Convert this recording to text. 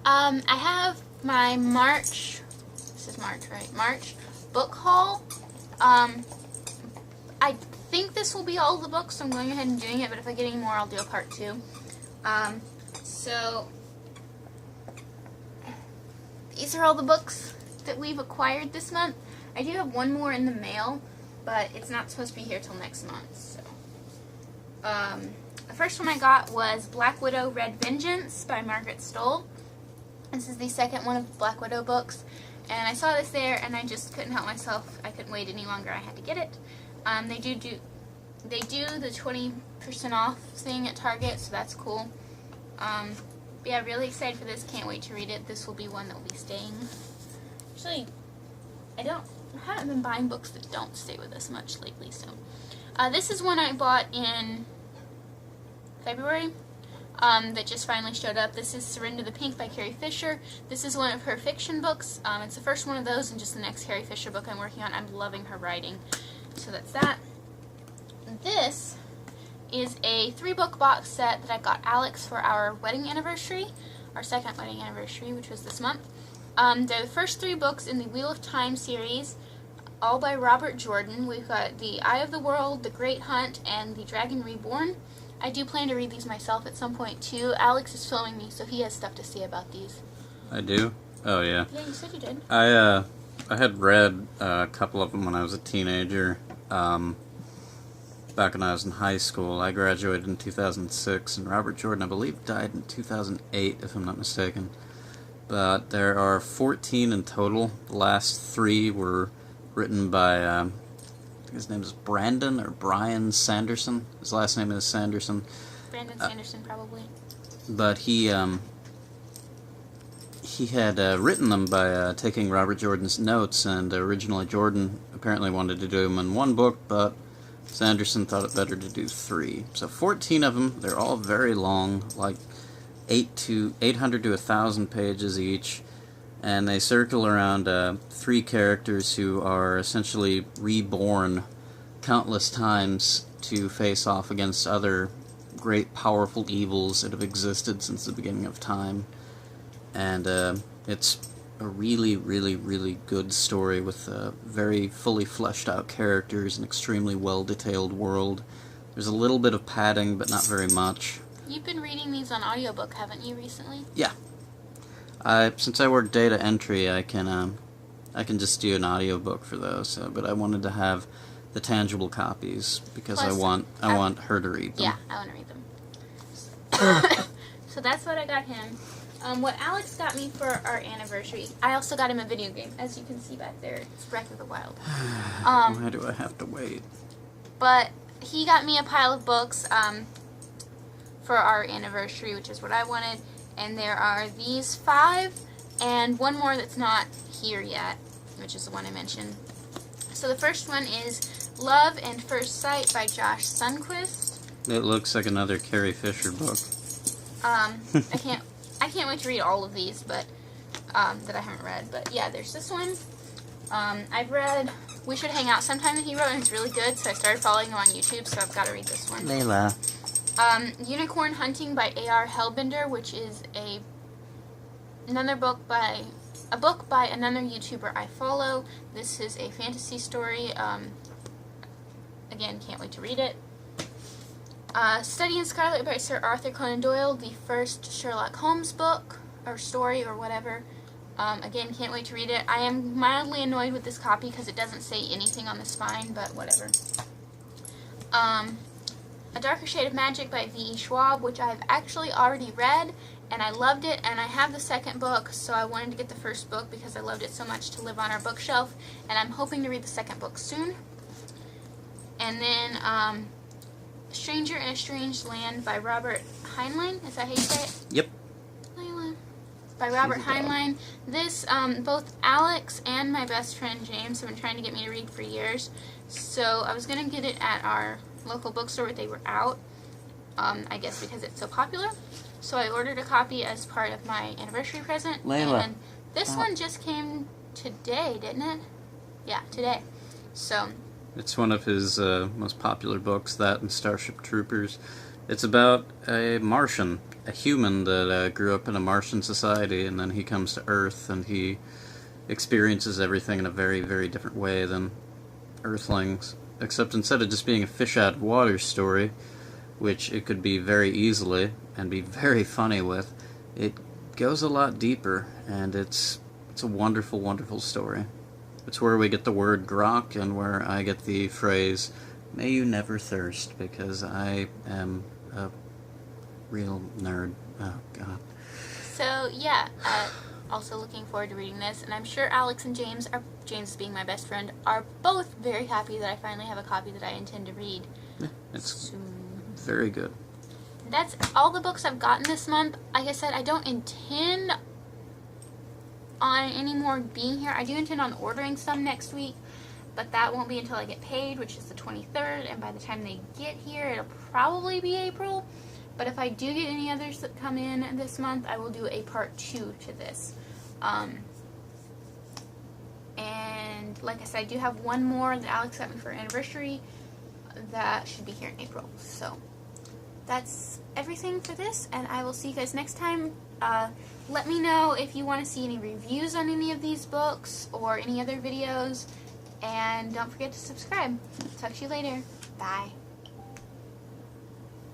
I have my March, this is March, right? March book haul. I think this will be all the books, so I'm going ahead and doing it, but if I get any more, I'll do a part 2. So, these are all the books that we've acquired this month. I do have one more in the mail, but it's not supposed to be here till next month, so. The first one I got was Black Widow Red Vengeance by Margaret Stohl. This is the second one of the Black Widow books, and I saw this there, and I just couldn't help myself. I couldn't wait any longer. I had to get it. They do the 20% off thing at Target, so that's cool. But yeah, really excited for this. Can't wait to read it. This will be one that will be staying. Actually, I haven't been buying books that don't stay with us much lately, so. This is one I bought in February. That just finally showed up. This is Surrender the Pink by Carrie Fisher. This is one of her fiction books. It's the first one of those and just the next Carrie Fisher book I'm working on. I'm loving her writing. So that's that. This is a 3-book box set that I got Alex for our wedding anniversary, our second wedding anniversary, which was this month. They're the first 3 books in the Wheel of Time series, all by Robert Jordan. We've got The Eye of the World, The Great Hunt, and The Dragon Reborn. I do plan to read these myself at some point, too. Alex is filming me, so he has stuff to say about these. I do? Oh, yeah. Yeah, you said you did. I had read a couple of them when I was a teenager. Back when I was in high school. I graduated in 2006, and Robert Jordan, I believe, died in 2008, if I'm not mistaken. But there are 14 in total. The last 3 were written by... I think his name is Brandon or Brian Sanderson. His last name is Sanderson. Brandon Sanderson, probably. But he had written them by taking Robert Jordan's notes, and originally Jordan apparently wanted to do them in 1 book, but Sanderson thought it better to do 3. So 14 of them. They're all very long, like 800 to 1,000 pages each. And they circle around 3 characters who are essentially reborn countless times to face off against other great powerful evils that have existed since the beginning of time. And it's a really, really, really good story with very fully fleshed out characters, an extremely well-detailed world. There's a little bit of padding, but not very much. You've been reading these on audiobook, haven't you, recently? Yeah. Since I work data entry, I can just do an audiobook for those. But I wanted to have the tangible copies because Plus, I want her to read them. Yeah, I want to read them. So that's what I got him. What Alex got me for our anniversary, I also got him a video game, as you can see back there. It's Breath of the Wild. Why do I have to wait? But he got me a pile of books for our anniversary, which is what I wanted. And there are these 5, and one more that's not here yet, which is the one I mentioned. So the first one is Love and First Sight by Josh Sundquist. It looks like another Carrie Fisher book. I can't wait to read all of these, but that I haven't read. But yeah, there's this one. I've read We Should Hang Out Sometime that he wrote, and it's really good, so I started following him on YouTube, so I've got to read this one. Layla. Unicorn Hunting by A.R. Hellbender, which is a book by another YouTuber I follow. This is a fantasy story. Again, can't wait to read it. Study in Scarlet by Sir Arthur Conan Doyle, the first Sherlock Holmes book, or story, or whatever. Again, can't wait to read it. I am mildly annoyed with this copy because it doesn't say anything on the spine, but whatever. A Darker Shade of Magic by V.E. Schwab, which I've actually already read, and I loved it, and I have the second book, so I wanted to get the first book because I loved it so much to live on our bookshelf, and I'm hoping to read the second book soon. And then, Stranger in a Strange Land by Robert Heinlein. Is that how you say it? Yep. By Robert Heinlein. This, both Alex and my best friend James have been trying to get me to read for years, so I was going to get it at our local bookstore, but they were out, I guess because it's so popular. So I ordered a copy as part of my anniversary present. Layla. And this one just came today, didn't it? Yeah, today. So It's one of his most popular books, that and Starship Troopers. It's about a Martian, a human that grew up in a Martian society, and then he comes to Earth and he experiences everything in a very, very different way than Earthlings. Except instead of just being a fish out of water story, which it could be very easily and be very funny with, it goes a lot deeper, and it's a wonderful, wonderful story. It's where we get the word grok and where I get the phrase, "May you never thirst," because I am a real nerd. Oh, God. So, yeah, also looking forward to reading this, and I'm sure Alex and James, James being my best friend, are both very happy that I finally have a copy that I intend to read It's soon. very good. That's all the books I've gotten this month. Like I said, I don't intend on any more being here. I do intend on ordering some next week, but that won't be until I get paid, which is the 23rd, and by the time they get here, it'll probably be April. But if I do get any others that come in this month, I will do a part 2 to this. And like I said, I do have one more that Alex got me for anniversary that should be here in April. So that's everything for this, and I will see you guys next time. Let me know if you want to see any reviews on any of these books or any other videos, and don't forget to subscribe. Talk to you later. Bye.